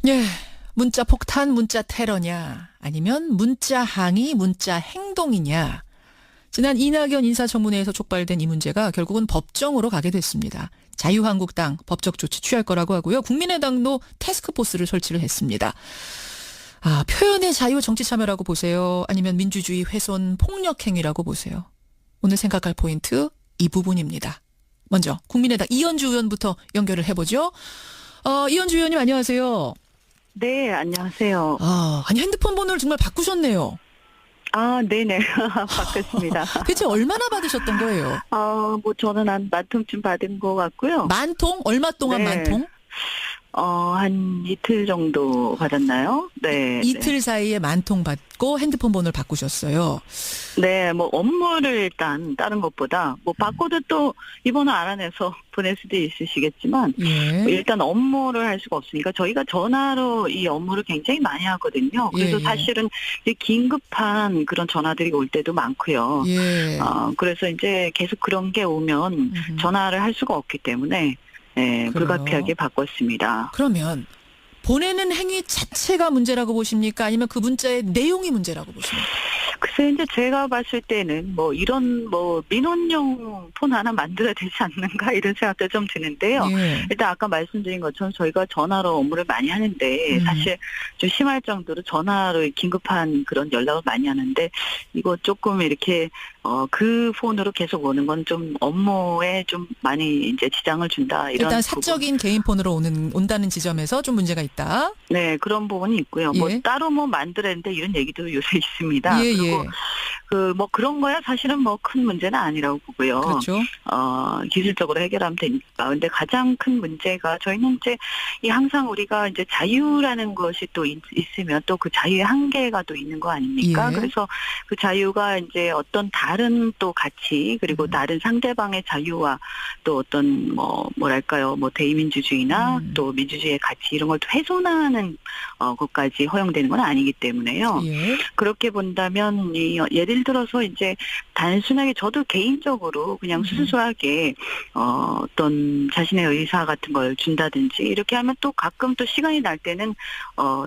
예, 문자 폭탄, 문자 테러냐, 아니면 문자 항의, 문자 행동이냐. 지난 이낙연 인사청문회에서 촉발된 이 문제가 결국은 법정으로 가게 됐습니다. 자유한국당 법적 조치 취할 거라고 하고요. 국민의당도 태스크포스를 설치를 했습니다. 표현의 자유 정치 참여라고 보세요? 아니면 민주주의 훼손 폭력 행위라고 보세요? 오늘 생각할 포인트 이 부분입니다. 먼저 국민의당 이현주 의원부터 연결을 해보죠. 이현주 의원님 안녕하세요. 네, 안녕하세요. 아니 핸드폰 번호를 정말 바꾸셨네요. 네네. 바꿨습니다. 대체 얼마나 받으셨던 거예요? 저는 한 만통쯤 받은 것 같고요. 만통? 얼마 동안 네. 만통? 한 이틀 정도 받았나요? 네. 이틀 사이에 만통 받고 핸드폰 번호를 바꾸셨어요. 네, 업무를 일단 다른 것보다 바꿔도 또 이 번호 알아내서 보낼 수도 있으시겠지만 예. 일단 업무를 할 수가 없으니까 저희가 전화로 이 업무를 굉장히 많이 하거든요. 그래서 예. 사실은 이제 긴급한 그런 전화들이 올 때도 많고요. 예. 그래서 이제 계속 그런 게 오면 전화를 할 수가 없기 때문에 그래요? 불가피하게 바꿨습니다. 그러면 보내는 행위 자체가 문제라고 보십니까? 아니면 그 문자의 내용이 문제라고 보십니까? 글쎄 이제 제가 봤을 때는 이런 민원용 폰 하나 만들어야 되지 않는가 이런 생각도 좀 드는데요. 예. 일단 아까 말씀드린 것처럼 저희가 전화로 업무를 많이 하는데 사실 좀 심할 정도로 전화로 긴급한 그런 연락을 많이 하는데 이거 조금 이렇게 그 폰으로 계속 오는 건 좀 업무에 좀 많이 이제 지장을 준다 이런 일단 사적인 개인 폰으로 온다는 지점에서 좀 문제가 있다. 네, 그런 부분이 있고요. 예. 따로 만들었는데 이런 얘기도 요새 있습니다. 예, 그리고 예. 그런 거야 사실은 큰 문제는 아니라고 보고요. 그렇죠. 기술적으로 해결하면 되니까. 근데 가장 큰 문제가 저희는 이제 항상 우리가 이제 자유라는 것이 또 있으면 또 그 자유의 한계가 또 있는 거 아닙니까? 예. 그래서 그 자유가 이제 어떤 다른 또 가치 그리고 다른 상대방의 자유와 또 어떤 뭐랄까요? 대의민주주의나 또 민주주의의 가치 이런 걸 또 훼손하는 것까지 허용되는 건 아니기 때문에요. 예. 그렇게 본다면 예를 들어서 이제 단순하게 저도 개인적으로 그냥 수수하게 어떤 자신의 의사 같은 걸 준다든지 이렇게 하면 또 가끔 또 시간이 날 때는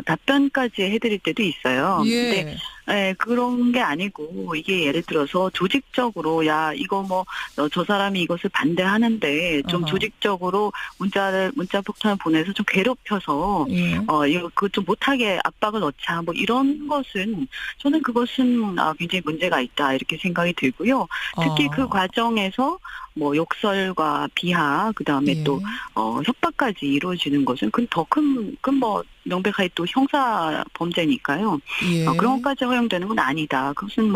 답변까지 해드릴 때도 있어요. 예. 근데 그런 게 아니고 이게 예를 들어서 조직적으로 이거 저 사람이 이것을 반대하는데 좀 어허. 조직적으로 문자 폭탄을 보내서 좀 괴롭혀서 예. 이거 그것 좀 못하게 압박을 넣자 이런 것은 저는 그것은 굉장히 문제가 있다 이렇게 생각이 들고요. 특히 그 과정에서 욕설과 비하 그다음에 예. 또 협박까지 이루어지는 것은 그건 더 큰 명백하게 또 형사 범죄니까요. 예. 그런 것까지 허용되는 건 아니다. 그것은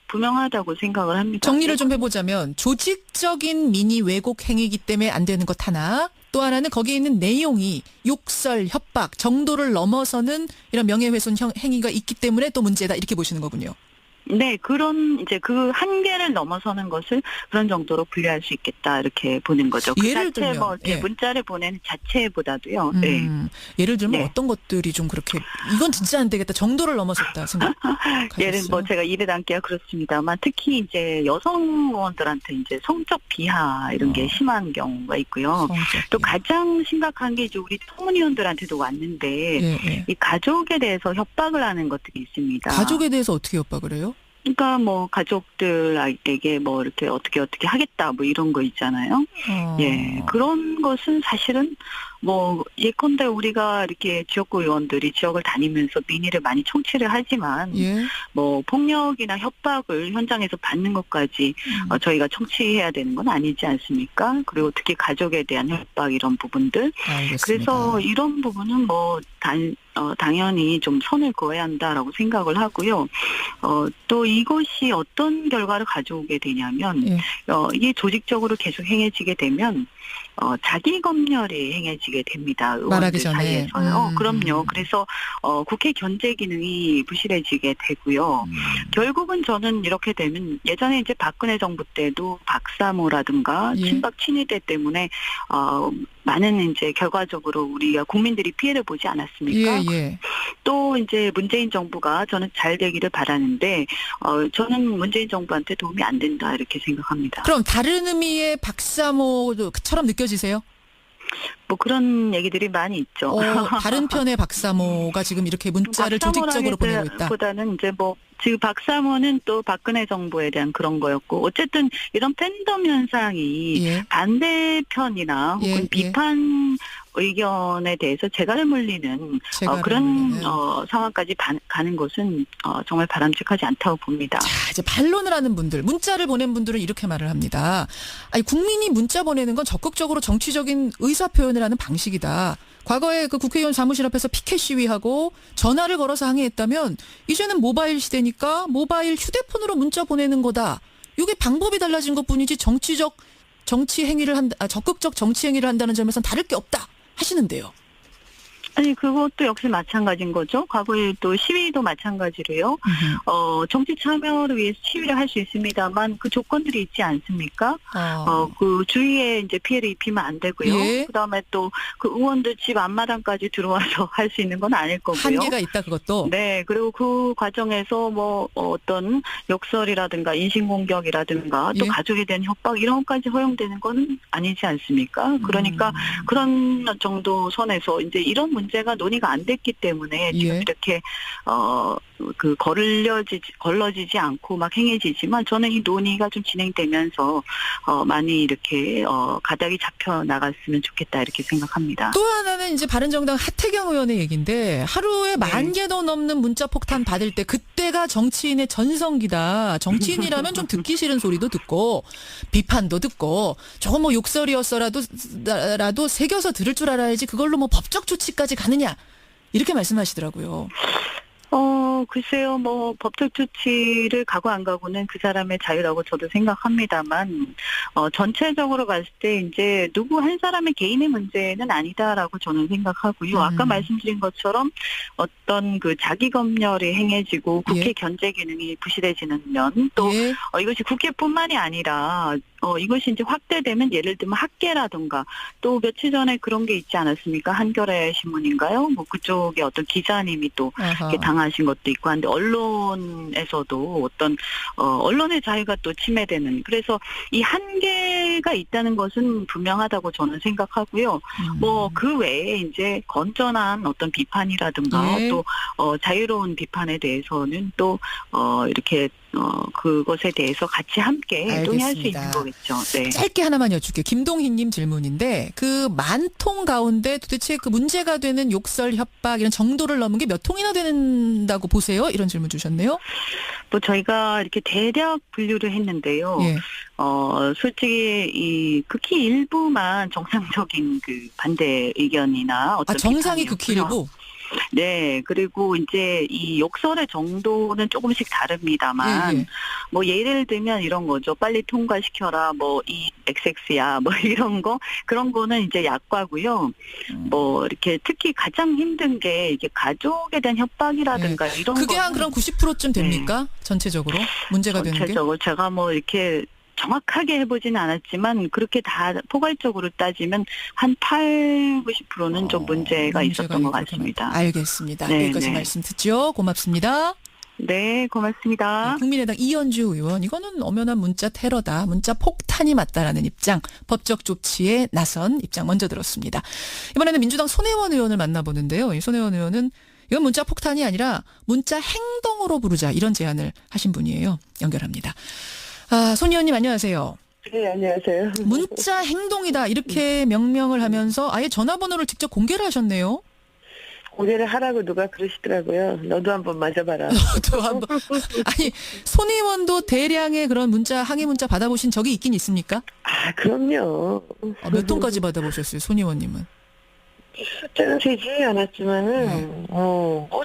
분명하다고 생각을 합니다. 정리를 좀 해보자면 조직적인 민의 왜곡 행위이기 때문에 안 되는 것 하나, 또 하나는 거기에 있는 내용이 욕설, 협박 정도를 넘어서는 이런 명예훼손 행위가 있기 때문에 또 문제다 이렇게 보시는 거군요. 네, 그런 이제 그 한계를 넘어서는 것을 그런 정도로 분류할 수 있겠다 이렇게 보는 거죠. 그 예를 자체 들면, 예. 문자를 보내는 자체보다도요. 네. 예를 들면 네. 어떤 것들이 좀 그렇게 이건 진짜 안 되겠다 정도를 넘어섰다 생각하셨어요? 제가 입에 담기가 그렇습니다만 특히 이제 여성 의원들한테 이제 성적 비하 이런 게 심한 경우가 있고요. 또 가장 심각한 게 이제 우리 청문위원들한테도 왔는데 예, 예. 이 가족에 대해서 협박을 하는 것들이 있습니다. 가족에 대해서 어떻게 협박을 해요? 그러니까 가족들에게 이렇게 어떻게 하겠다 이런 거 있잖아요. 예, 그런 것은 사실은 예컨대 우리가 이렇게 지역구 의원들이 지역을 다니면서 민의를 많이 청취를 하지만 예. 폭력이나 협박을 현장에서 받는 것까지 저희가 청취해야 되는 건 아니지 않습니까? 그리고 특히 가족에 대한 협박 이런 부분들. 알겠습니다. 그래서 이런 부분은 당연히 좀 선을 그어야 한다라고 생각을 하고요. 또 이것이 어떤 결과를 가져오게 되냐면 예. 이게 조직적으로 계속 행해지게 되면 자기 검열이 행해지게 됩니다. 말하기 의원들 전에. 사이에서요. 그럼요. 그래서 국회 견제 기능이 부실해지게 되고요. 결국은 저는 이렇게 되면 예전에 이제 박근혜 정부 때도 박사모라든가 예. 친박 친위대 때문에 많은 이제 결과적으로 우리가 국민들이 피해를 보지 않았습니까? 예, 예. 또 이제 문재인 정부가 저는 잘 되기를 바라는데 저는 문재인 정부한테 도움이 안 된다 이렇게 생각합니다. 그럼 다른 의미의 박사모처럼 느껴지세요? 뭐 그런 얘기들이 많이 있죠. 다른 편의 박사모가 지금 이렇게 문자를 조직적으로 보내고 있다. 보다는 이제 뭐 지금 박사모는 또 박근혜 정부에 대한 그런 거였고 어쨌든 이런 팬덤 현상이 예. 반대편이나 혹은 예, 예. 비판 의견에 대해서 재갈을 물리는 그런 상황까지 가는 것은 정말 바람직하지 않다고 봅니다. 자, 이제 반론을 하는 분들, 문자를 보낸 분들은 이렇게 말을 합니다. 아니, 국민이 문자 보내는 건 적극적으로 정치적인 의사 표현을 하는 방식이다. 과거에 그 국회의원 사무실 앞에서 피켓 시위하고 전화를 걸어서 항의했다면 이제는 모바일 시대니까 모바일 휴대폰으로 문자 보내는 거다. 이게 방법이 달라진 것뿐이지 적극적 정치 행위를 한다는 점에서는 다를 게 없다 하시는데요. 아니 그것도 역시 마찬가지인 거죠. 과거에 또 시위도 마찬가지로요. 정치 참여를 위해서 시위를 할 수 있습니다만 그 조건들이 있지 않습니까? 그 주위에 이제 피해를 입히면 안 되고요. 예. 그다음에 또 그 의원들 집 앞마당까지 들어와서 할 수 있는 건 아닐 거고요. 한계가 있다 그것도. 네. 그리고 그 과정에서 뭐 어떤 욕설이라든가 인신공격이라든가 또 예. 가족에 대한 협박 이런 것까지 허용되는 건 아니지 않습니까? 그러니까 그런 정도 선에서 이제 이런 문제가 논의가 안 됐기 때문에 지금 예. 이렇게 걸러지지 않고 막 행해지지만 저는 이 논의가 좀 진행되면서 많이 이렇게 가닥이 잡혀 나갔으면 좋겠다 이렇게 생각합니다. 또 하나는 이제 바른정당 하태경 의원의 얘기인데 하루에 10,000개도 넘는 문자 폭탄 받을 때 그때가 정치인의 전성기다. 정치인이라면 좀 듣기 싫은 소리도 듣고 비판도 듣고 저거 뭐 욕설이었어라도 새겨서 들을 줄 알아야지 그걸로 뭐 법적 조치까지 가느냐 이렇게 말씀하시더라고요. 글쎄요, 뭐, 법적 조치를 가고 안 가고는 그 사람의 자유라고 저도 생각합니다만, 전체적으로 봤을 때 이제 누구 한 사람의 개인의 문제는 아니다라고 저는 생각하고요. 아까 말씀드린 것처럼 어떤 그 자기 검열이 행해지고 국회 예. 견제 기능이 부실해지는 면, 또 예. 이것이 국회뿐만이 아니라 이것이 이제 확대되면 예를 들면 학계라든가 또 며칠 전에 그런 게 있지 않았습니까? 한겨레 신문인가요? 뭐 그쪽에 어떤 기자님이 또 이렇게 당하신 것도 있고 한데 언론에서도 어떤 언론의 자유가 또 침해되는 그래서 이 한계가 있다는 것은 분명하다고 저는 생각하고요. 뭐 그 외에 이제 건전한 어떤 비판이라든가 예. 또 자유로운 비판에 대해서는 또 이렇게 그것에 대해서 같이 함께 논의할 수 있는 거겠죠. 네. 짧게 하나만 여쭐게요. 김동희님 질문인데 그 10,000통 가운데 도대체 그 문제가 되는 욕설, 협박 이런 정도를 넘은 게 몇 통이나 된다고 보세요? 이런 질문 주셨네요. 뭐 저희가 이렇게 대략 분류를 했는데요. 예. 솔직히 극히 일부만 정상적인 그 반대 의견이나 어떤 정상이 극히 비판이었고요. 일부. 네, 그리고 이제 이 욕설의 정도는 조금씩 다릅니다만, 예. 뭐 예를 들면 이런 거죠. 빨리 통과시켜라, 뭐 이 XX야, 뭐 이런 거 그런 거는 이제 약과고요. 뭐 이렇게 특히 가장 힘든 게 이게 가족에 대한 협박이라든가 이런 거. 그게 한 그럼 90%쯤 됩니까? 전체적으로 문제가 되는 게? 전체적으로 제가 뭐 이렇게 정확하게 해보지는 않았지만 그렇게 다 포괄적으로 따지면 한 8, 90%는 좀 문제가 있었던 것 같습니다. 알겠습니다. 네, 여기까지 네. 말씀 듣죠. 고맙습니다. 네, 고맙습니다. 국민의당 이현주 의원, 이거는 엄연한 문자 테러다. 문자 폭탄이 맞다라는 입장, 법적 조치에 나선 입장 먼저 들었습니다. 이번에는 민주당 손혜원 의원을 만나보는데요. 이 손혜원 의원은 이건 문자 폭탄이 아니라 문자 행동으로 부르자 이런 제안을 하신 분이에요. 연결합니다. 손 의원님 안녕하세요. 네, 안녕하세요. 문자 행동이다 이렇게 명명을 하면서 아예 전화번호를 직접 공개를 하셨네요. 공개를 하라고 누가 그러시더라고요. 너도 한번 맞아봐라. 또 한번 아니 손 의원도 대량의 그런 문자 항의 문자 받아보신 적이 있긴 있습니까? 그럼요. 몇 통까지 받아보셨어요, 손 의원님은? 숫자는 되지 않았지만은,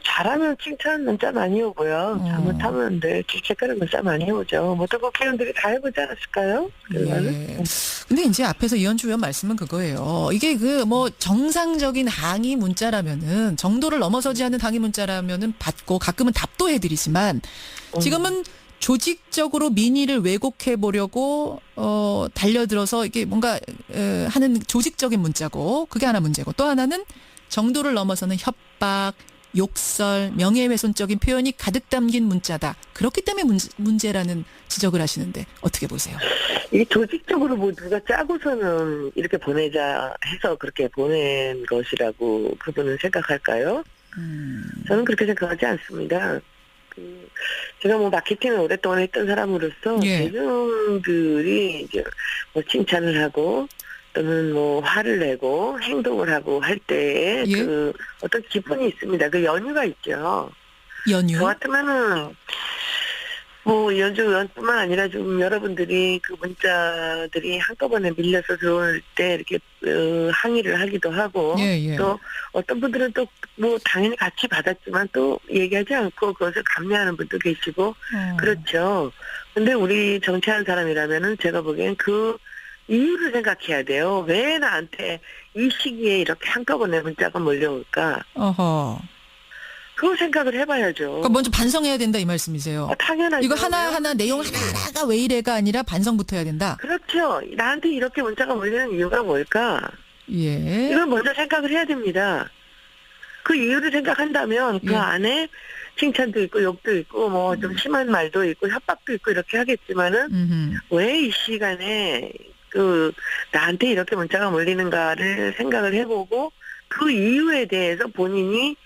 잘하면 칭찬 문자 많이 오고요. 잘못하면 질책하는 문자 많이 오죠. 모든 국회의원들이 다 해보지 않았을까요? 예. 근데 이제 앞에서 이현주 의원 말씀은 그거예요. 이게 뭐 정상적인 항의 문자라면은 정도를 넘어서지 않는 항의 문자라면은 받고 가끔은 답도 해드리지만 지금은 조직적으로 민의를 왜곡해 보려고 달려들어서 이게 뭔가 하는 조직적인 문자고 그게 하나 문제고 또 하나는 정도를 넘어서는 협박, 욕설, 명예훼손적인 표현이 가득 담긴 문자다. 그렇기 때문에 문제라는 지적을 하시는데 어떻게 보세요? 이 조직적으로 뭐 누가 짜고서는 이렇게 보내자 해서 그렇게 보낸 것이라고 그분은 생각할까요? 저는 그렇게 생각하지 않습니다. 제가 뭐 마케팅을 오랫동안 했던 사람으로서 예. 대중들이 이제 뭐 칭찬을 하고 또는 뭐 화를 내고 행동을 하고 할 때에 예. 그 어떤 기분이 있습니다. 그 연유가 있죠. 연유. 저 같으면은 뭐 연주뿐만 아니라 좀 여러분들이 그 문자들이 한꺼번에 밀려서 들어올 때 이렇게 항의를 하기도 하고 예, 예. 또 어떤 분들은 또 뭐 당연히 같이 받았지만 또 얘기하지 않고 그것을 감내하는 분도 계시고 그렇죠. 근데 우리 정치하는 사람이라면은 제가 보기엔 그 이유를 생각해야 돼요. 왜 나한테 이 시기에 이렇게 한꺼번에 문자가 몰려올까? 어허. 그걸 생각을 해봐야죠. 그러니까 먼저 반성해야 된다 이 말씀이세요. 당연하죠. 이거 하나하나 내용 하나하나가 왜 이래가 아니라 반성부터 해야 된다. 그렇죠. 나한테 이렇게 문자가 몰리는 이유가 뭘까? 예. 이걸 먼저 생각을 해야 됩니다. 그 이유를 생각한다면 그 예. 안에 칭찬도 있고 욕도 있고 뭐 좀 심한 말도 있고 협박도 있고 이렇게 하겠지만은 왜 이 시간에 그 나한테 이렇게 문자가 몰리는가를 생각을 해보고 그 이유에 대해서 본인이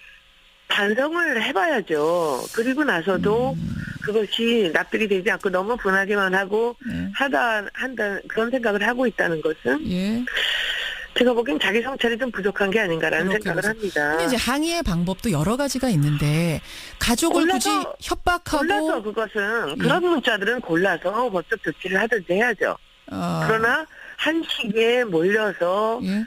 반성을 해봐야죠. 그리고 나서도 그것이 납득이 되지 않고 너무 분하게만 하고 네. 한다 그런 생각을 하고 있다는 것은 예. 제가 보기엔 자기 성찰이 좀 부족한 게 아닌가라는 그렇게 생각을 보세요. 합니다. 근데 이제 항의의 방법도 여러 가지가 있는데 가족을 굳이 골라서 협박하고 그것은 그런 문자들은 골라서 법적 조치를 하든지 해야죠. 그러나 한 시기에 몰려서 예.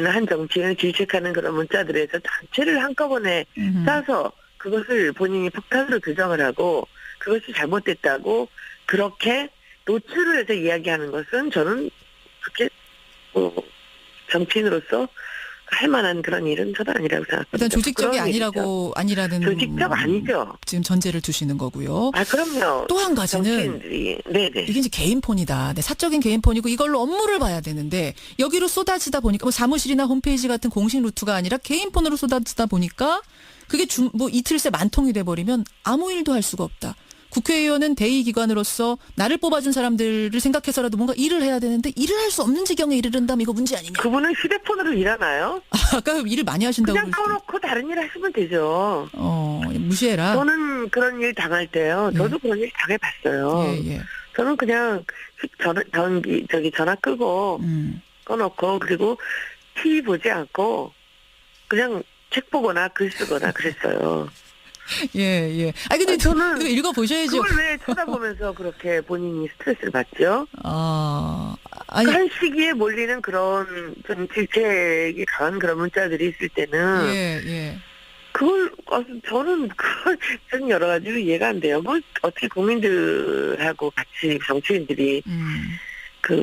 한 정치인을 질책하는 그런 문자들에서 전체를 한꺼번에 싸서 그것을 본인이 폭탄으로 규정을 하고 그것이 잘못됐다고 그렇게 노출을 해서 이야기하는 것은 저는 그렇게 정치인으로서 할 만한 그런 일은 저도 아니라고 생각합니다. 일단 조직적이 그런 아니라는 조직적 아니죠. 지금 전제를 두시는 거고요. 그럼요. 또 한 가지는 정치인들이 네네. 이게 이제 개인폰이다. 네, 사적인 개인폰이고 이걸로 업무를 봐야 되는데 여기로 쏟아지다 보니까 뭐 사무실이나 홈페이지 같은 공식 루트가 아니라 개인폰으로 쏟아지다 보니까 그게 뭐 이틀 새 만통이 돼버리면 아무 일도 할 수가 없다. 국회의원은 대의기관으로서 나를 뽑아준 사람들을 생각해서라도 뭔가 일을 해야 되는데 일을 할 수 없는 지경에 이르른다면 이거 문제 아니냐. 그분은 휴대폰으로 일하나요? 아까 일을 많이 하신다고 그냥 꺼놓고 다른 일 하시면 되죠. 무시해라. 저는 그런 일 당할 때요. 저도 그런 일 당해봤어요. 예, 예. 저는 그냥 전화 끄고 꺼놓고 그리고 TV 보지 않고 그냥 책 보거나 글 쓰거나 그랬어요. 예, 예. 근데 저는 읽어보셔야죠. 그걸 왜 쳐다보면서 그렇게 본인이 스트레스를 받죠? 아니. 그 한 시기에 몰리는 그런 좀 질책이 강한 그런 문자들이 있을 때는 예, 예. 저는 여러 가지로 이해가 안 돼요. 뭐 어떻게 국민들하고 같이 정치인들이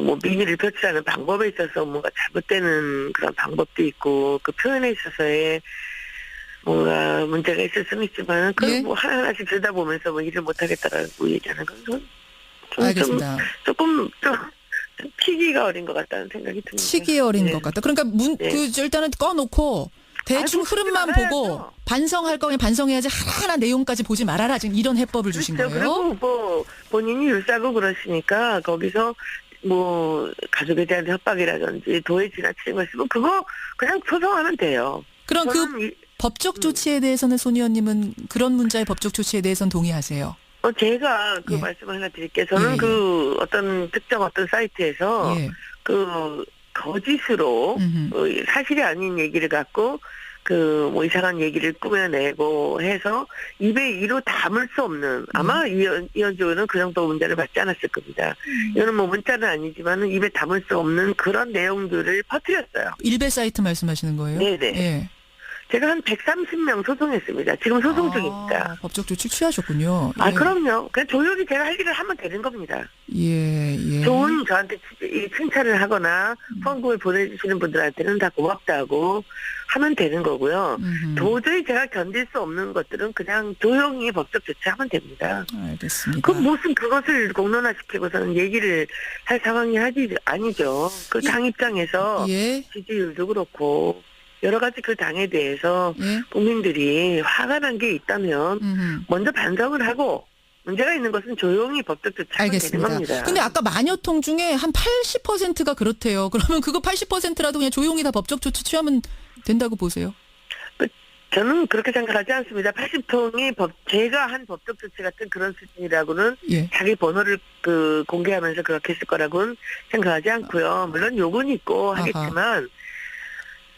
뭐 민의를 표출하는 방법에 있어서 뭔가 잘못되는 그런 방법도 있고 그 표현에 있어서의 뭔가 문제가 있을 수는 있지만 예? 뭐 하나하나씩 들여다보면서 뭐 일을 못하겠다라고 얘기하는 건 알겠습니다. 조금 치기가 어린 것 같다는 생각이 듭니다. 치기 어린 네. 것 같다. 그러니까 네. 일단은 꺼놓고 대충 흐름만 보고 반성할 거면 반성해야지 하나하나 내용까지 보지 말아라. 지금 이런 해법을 주신 그렇죠. 거예요. 그리고 뭐 본인이 율사고 그러시니까 거기서 뭐 가족에 대한 협박이라든지 도에 지나치는 거 있으면 그거 그냥 소송하면 돼요. 그럼 법적 조치에 대해서는 손 의원님은 그런 문자의 법적 조치에 대해서는 동의하세요? 제가 그 예. 말씀을 하나 드릴게요. 저는 예. 그 어떤 사이트에서 예. 그 거짓으로 사실이 아닌 얘기를 갖고 뭐 이상한 얘기를 꾸며내고 해서 입에 이로 담을 수 없는 아마 이현주는 그 정도 문제를 받지 않았을 겁니다. 이거는 뭐 문자는 아니지만은 입에 담을 수 없는 그런 내용들을 퍼뜨렸어요. 일베 사이트 말씀하시는 거예요? 네네. 예. 제가 한 130명 소송했습니다. 지금 소송 중입니다. 법적 조치 취하셨군요. 아, 예. 그럼요. 그냥 조용히 제가 할 일을 하면 되는 겁니다. 예, 예. 좋은 저한테 칭찬을 하거나 후원금을 보내주시는 분들한테는 다 고맙다고 하면 되는 거고요. 도저히 제가 견딜 수 없는 것들은 그냥 조용히 법적 조치하면 됩니다. 알겠습니다. 그 무슨 그것을 공론화시키고서는 얘기를 할 상황이 아니죠. 그 당 입장에서 예. 지지율도 그렇고 여러 가지 그 당에 대해서 예. 국민들이 화가 난 게 있다면 먼저 반성을 하고 문제가 있는 것은 조용히 법적 조치하면 되는 알겠습니다. 겁니다. 근데 아까 만여 통 중에 한 80%가 그렇대요. 그러면 그거 80%라도 그냥 조용히 다 법적 조치 취하면 된다고 보세요? 저는 그렇게 생각하지 않습니다. 80통이 제가 한 법적 조치 같은 그런 수준이라고는 예. 자기 번호를 공개하면서 그렇게 했을 거라고는 생각하지 않고요. 물론 욕은 있고 하겠지만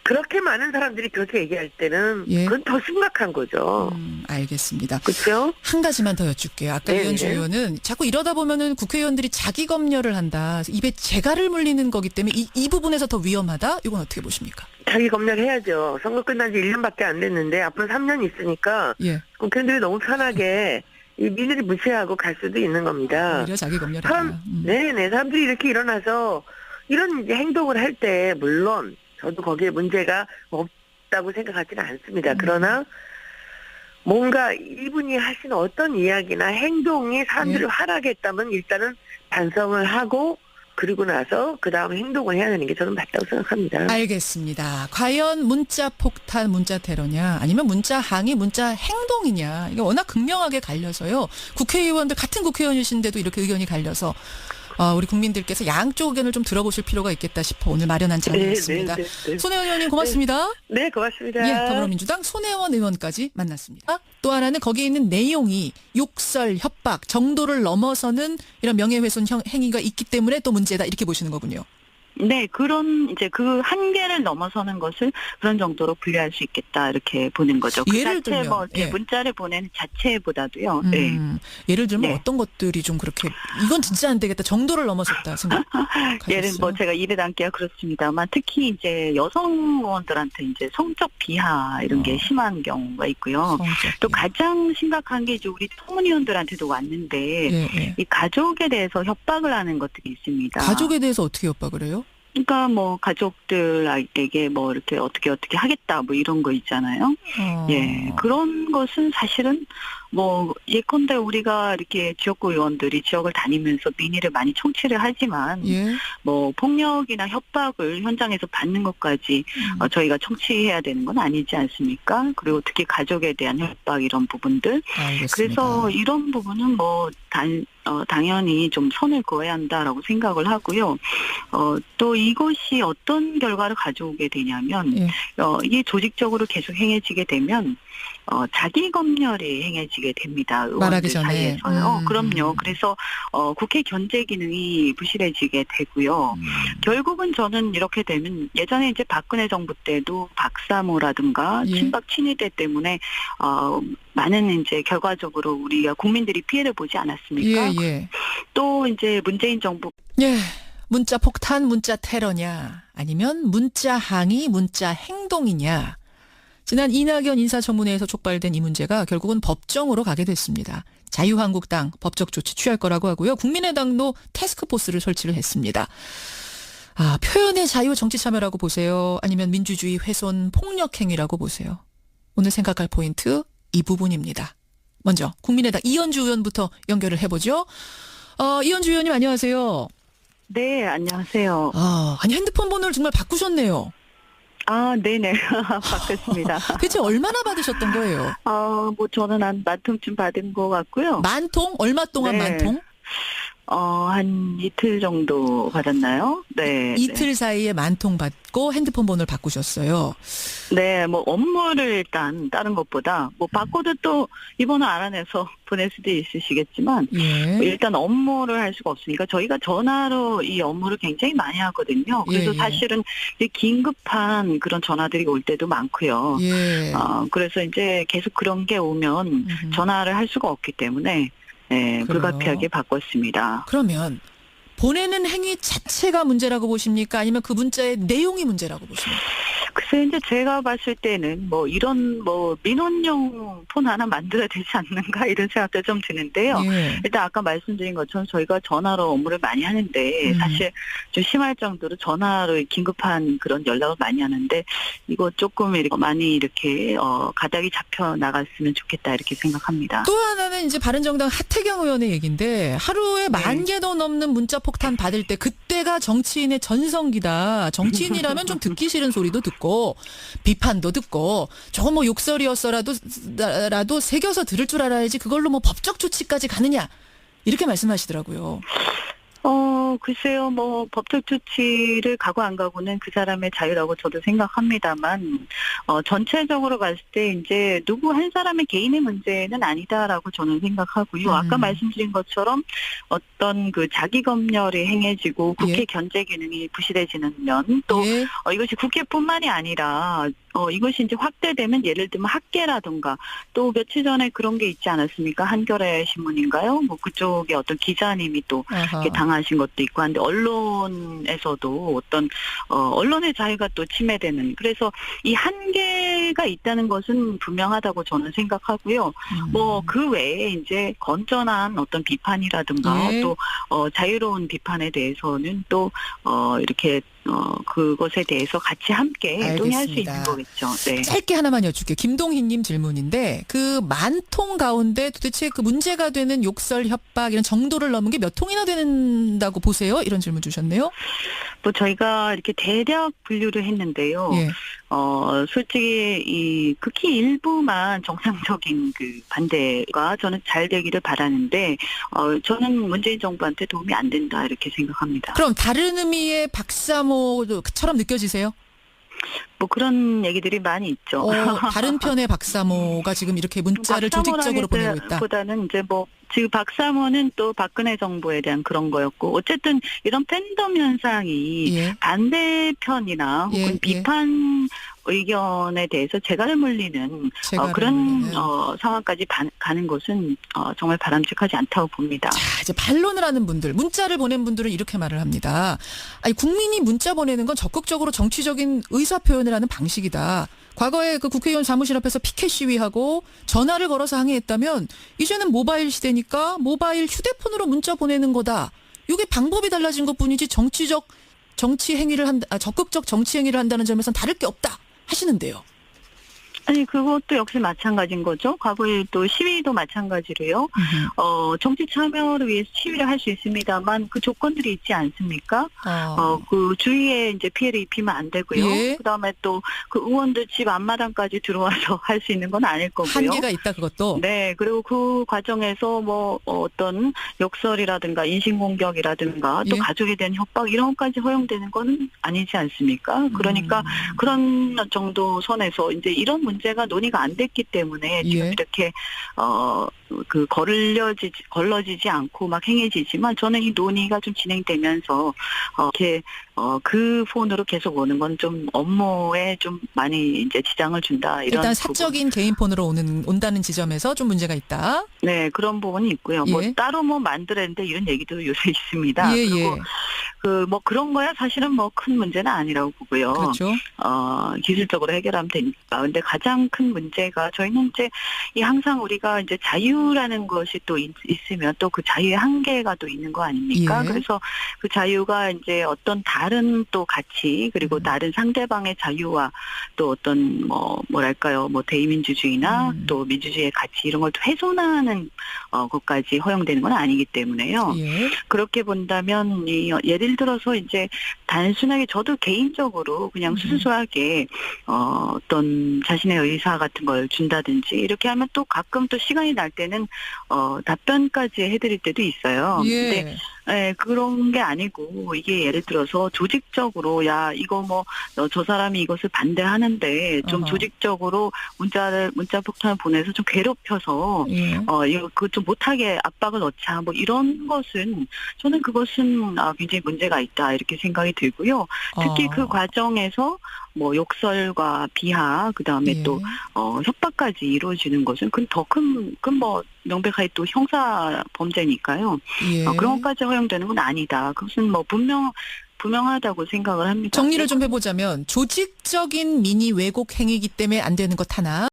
그렇게 많은 사람들이 그렇게 얘기할 때는 예. 그건 더 심각한 거죠. 알겠습니다. 그렇죠? 한 가지만 더 여쭙게요. 아까 네네. 이현주 의원은 자꾸 이러다 보면은 국회의원들이 자기 검열을 한다. 입에 재갈을 물리는 거기 때문에 이 부분에서 더 위험하다. 이건 어떻게 보십니까? 자기 검열해야죠. 선거 끝난 지 1년밖에 안 됐는데 앞으로 3년 있으니까 예. 국회의원들이 너무 편하게 이 민의를 무시하고 갈 수도 있는 겁니다. 오히려 자기 검열이다. 네네. 사람들이 이렇게 일어나서 이런 이제 행동을 할 때 물론 저도 거기에 문제가 없다고 생각하지는 않습니다. 그러나 뭔가 이분이 하신 어떤 이야기나 행동이 사람들을 예. 화나게 했다면 일단은 반성을 하고 그리고 나서 그 다음 행동을 해야 되는 게 저는 맞다고 생각합니다. 알겠습니다. 과연 문자 폭탄, 문자 테러냐 아니면 문자 항의, 문자 행동이냐. 이게 워낙 극명하게 갈려서요. 국회의원들 같은 국회의원이신데도 이렇게 의견이 갈려서 우리 국민들께서 양쪽 의견을 좀 들어보실 필요가 있겠다 싶어 오늘 마련한 자리였습니다. 네. 손혜원 의원님 고맙습니다. 네, 고맙습니다. 예, 더불어민주당 손혜원 의원까지 만났습니다. 또 하나는 거기에 있는 내용이 욕설, 협박 정도를 넘어서는 이런 명예훼손 행위가 있기 때문에 또 문제다 이렇게 보시는 거군요. 네, 그런 이제 그 한계를 넘어서는 것을 그런 정도로 분류할 수 있겠다 이렇게 보는 거죠. 그 예를 자체 들면, 뭐 예. 문자를 보내는 자체보다도요. 네. 예를 들면 네. 어떤 것들이 좀 그렇게 이건 진짜 안 되겠다 정도를 넘어섰다 생각하셨어요? 예를 뭐 제가 입에 담기가 그렇습니다만 특히 이제 여성 의원들한테 이제 성적 비하 이런 게 심한 경우가 있고요. 또 가장 심각한 게 이제 우리 청문위원들한테도 왔는데 예. 이 가족에 대해서 협박을 하는 것들이 있습니다. 가족에 대해서 어떻게 협박을 해요? 그러니까 뭐 가족들에게 뭐 이렇게 어떻게 하겠다 뭐 이런 거 있잖아요. 예, 그런 것은 사실은 뭐 예컨대 우리가 이렇게 지역구 의원들이 지역을 다니면서 민의를 많이 청취를 하지만 예. 뭐 폭력이나 협박을 현장에서 받는 것까지 저희가 청취해야 되는 건 아니지 않습니까? 그리고 특히 가족에 대한 협박 이런 부분들. 알겠습니다. 그래서 이런 부분은 뭐 당연히 좀 선을 그어야 한다라고 생각을 하고요. 또 이것이 어떤 결과를 가져오게 되냐면 예. 이게 조직적으로 계속 행해지게 되면 자기 검열이 행해지게 됩니다. 말하기 의원들 전에. 사이에서요. 그럼요. 그래서 국회 견제 기능이 부실해지게 되고요. 결국은 저는 이렇게 되면 예전에 이제 박근혜 정부 때도 박사모라든가 예. 친박 친위대 때문에 많은 이제 결과적으로 우리가 국민들이 피해를 보지 않았습니까? 예. 또 이제 문재인 정부 예. 문자 폭탄, 문자 테러냐 아니면 문자 항의, 문자 행동이냐. 지난 이낙연 인사청문회에서 촉발된 이 문제가 결국은 법정으로 가게 됐습니다. 자유한국당 법적 조치 취할 거라고 하고요. 국민의당도 태스크포스를 설치를 했습니다. 표현의 자유 정치 참여라고 보세요? 아니면 민주주의 훼손 폭력 행위라고 보세요? 오늘 생각할 포인트 이 부분입니다. 먼저 국민의당 이현주 의원부터 연결을 해보죠. 이현주 의원님 안녕하세요. 네, 안녕하세요. 아니 핸드폰 번호를 정말 바꾸셨네요. 네네. 바꿨습니다. 대체 얼마나 받으셨던 거예요? 뭐 저는 한 10,000통쯤 받은 것 같고요. 10,000통? 얼마 동안 네. 10,000통? 한 이틀 정도 받았나요? 네. 이틀 사이에 10,000통 받고 핸드폰 번호를 바꾸셨어요. 네, 뭐 업무를 일단 다른 것보다 뭐 바꿔도 또 이 번호 알아내서 보낼 수도 있으시겠지만 예. 일단 업무를 할 수가 없으니까 저희가 전화로 이 업무를 굉장히 많이 하거든요. 그래서 예. 사실은 이제 긴급한 그런 전화들이 올 때도 많고요. 예. 그래서 이제 계속 그런 게 오면 전화를 할 수가 없기 때문에 네, 그래요? 불가피하게 바꿨습니다. 그러면 보내는 행위 자체가 문제라고 보십니까? 아니면 그 문자의 내용이 문제라고 보십니까? 글쎄 이제 제가 봤을 때는 뭐 이런 뭐 민원용 폰 하나 만들어야 되지 않는가 이런 생각도 좀 드는데요. 예. 일단 아까 말씀드린 것처럼 저희가 전화로 업무를 많이 하는데 사실 좀 심할 정도로 전화로 긴급한 그런 연락을 많이 하는데 이거 조금 이렇게 많이 이렇게 가닥이 잡혀 나갔으면 좋겠다 이렇게 생각합니다. 또 하나는 이제 바른정당 하태경 의원의 얘기인데 하루에 10,000개도 넘는 문자 폭탄 받을 때 그때가 정치인의 전성기다. 정치인이라면 좀 듣기 싫은 소리도 듣고 듣고 비판도 듣고 저건 뭐 욕설이었어라도 새겨서 들을 줄 알아야지 그걸로 뭐 법적 조치까지 가느냐 이렇게 말씀하시더라고요. 글쎄요, 뭐, 법적 조치를 가고 안 가고는 그 사람의 자유라고 저도 생각합니다만, 전체적으로 봤을 때 이제 누구 한 사람의 개인의 문제는 아니다라고 저는 생각하고요. 아까 말씀드린 것처럼 어떤 그 자기 검열이 행해지고 국회 예. 견제 기능이 부실해지는 면, 또 예. 이것이 국회뿐만이 아니라 이것이 이제 확대되면 예를 들면 학계라든가 또 며칠 전에 그런 게 있지 않았습니까? 한겨레 신문인가요? 뭐 그쪽에 어떤 기자님이 또 이렇게 당하신 것도 있고 한데 언론에서도 어떤 언론의 자유가 또 침해되는 그래서 이 한계가 있다는 것은 분명하다고 저는 생각하고요. 뭐 그 외에 이제 건전한 어떤 비판이라든가 예. 또 자유로운 비판에 대해서는 또 이렇게 그것에 대해서 같이 함께 논의할 수 있는 거겠죠. 네. 짧게 하나만 여쭐게요. 김동희님 질문인데 그 10,000통 가운데 도대체 그 문제가 되는 욕설, 협박 이런 정도를 넘은 게 몇 통이나 된다고 보세요? 이런 질문 주셨네요. 뭐 저희가 이렇게 대략 분류를 했는데요. 예. 솔직히 극히 일부만 정상적인 그 반대가 저는 잘 되기를 바라는데 저는 문재인 정부한테 도움이 안 된다 이렇게 생각합니다. 그럼 다른 의미의 박사모처럼 느껴지세요? 뭐 그런 얘기들이 많이 있죠. 다른 편의 박사모가 지금 이렇게 문자를 조직적으로 보내고 있다. 보다는 이제 뭐 지금 박사모는 또 박근혜 정부에 대한 그런 거였고 어쨌든 이런 팬덤 현상이 예. 반대편이나 혹은 예, 비판 의견에 대해서 재갈을 물리는 그런 상황까지 가는 것은 정말 바람직하지 않다고 봅니다. 자, 이제 반론을 하는 분들, 문자를 보낸 분들은 이렇게 말을 합니다. 아니, 국민이 문자 보내는 건 적극적으로 정치적인 의사 표현을 하는 방식이다. 과거에 그 국회의원 사무실 앞에서 피켓 시위하고 전화를 걸어서 항의했다면 이제는 모바일 시대니까 모바일 휴대폰으로 문자 보내는 거다. 이게 방법이 달라진 것뿐이지 적극적 정치 행위를 한다는 점에서는 다를 게 없다 하시는데요. 아니 그것도 역시 마찬가지인 거죠. 과거에 또 시위도 마찬가지로요. 정치 참여를 위해서 시위를 할 수 있습니다만 그 조건들이 있지 않습니까? 그 주위에 이제 피해를 입히면 안 되고요. 예. 그다음에 또 그 의원들 집 앞마당까지 들어와서 할 수 있는 건 아닐 거고요. 한계가 있다 그것도. 네. 그리고 그 과정에서 뭐 어떤 욕설이라든가 인신공격이라든가 또 예. 가족에 대한 협박 이런 것까지 허용되는 건 아니지 않습니까? 그러니까 그런 정도 선에서 이제 이런 문제가 논의가 안 됐기 때문에 지금 예. 이렇게 걸러지지 않고 막 행해지지만 저는 이 논의가 좀 진행되면서 이렇게 그 폰으로 계속 오는 건 좀 업무에 좀 많이 이제 지장을 준다 이런 일단 사적인 개인 폰으로 온다는 지점에서 좀 문제가 있다. 네, 그런 부분이 있고요. 예. 뭐 따로 뭐 만들었는데 이런 얘기도 요새 있습니다. 예, 그리고 예. 뭐 그런 거야 사실은 뭐 큰 문제는 아니라고 보고요. 그렇죠. 기술적으로 해결하면 되니까. 근데 가장 큰 문제가 저희는 이제 항상 우리가 이제 자유라는 것이 또 있으면 또 그 자유의 한계가 또 있는 거 아닙니까? 예. 그래서 그 자유가 이제 어떤 다른 또 가치 그리고 다른 상대방의 자유와 또 어떤 뭐랄까요 뭐 대의민주주의나 또 민주주의의 가치 이런 걸 또 훼손하는 것까지 허용되는 건 아니기 때문에요. 예. 그렇게 본다면 예를 들어서 이제 단순하게 저도 개인적으로 그냥 수수하게 어떤 자신의 의사 같은 걸 준다든지 이렇게 하면 또 가끔 또 시간이 날 때는 답변까지 해드릴 때도 있어요. 예. 근데 그런 게 아니고 이게 예를 들어서 조직적으로 야 이거 뭐 저 사람이 이것을 반대하는데 좀 조직적으로 문자 폭탄을 보내서 좀 괴롭혀서 예. 이거 그거 좀 못하게 압박을 넣자 뭐 이런 것은 저는 그것은 굉장히 문제가 있다 이렇게 생각이 들고요. 특히 그 과정에서 뭐 욕설과 비하 그다음에 예. 또 협박까지 이루어지는 것은 그건 더 큰 뭐 명백하게 또 형사 범죄니까요. 예. 그런 것까지 허용되는 건 아니다. 그것은 뭐 분명하다고 생각을 합니다. 정리를 좀 해보자면 조직적인 민의 왜곡 행위이기 때문에 안 되는 것 하나.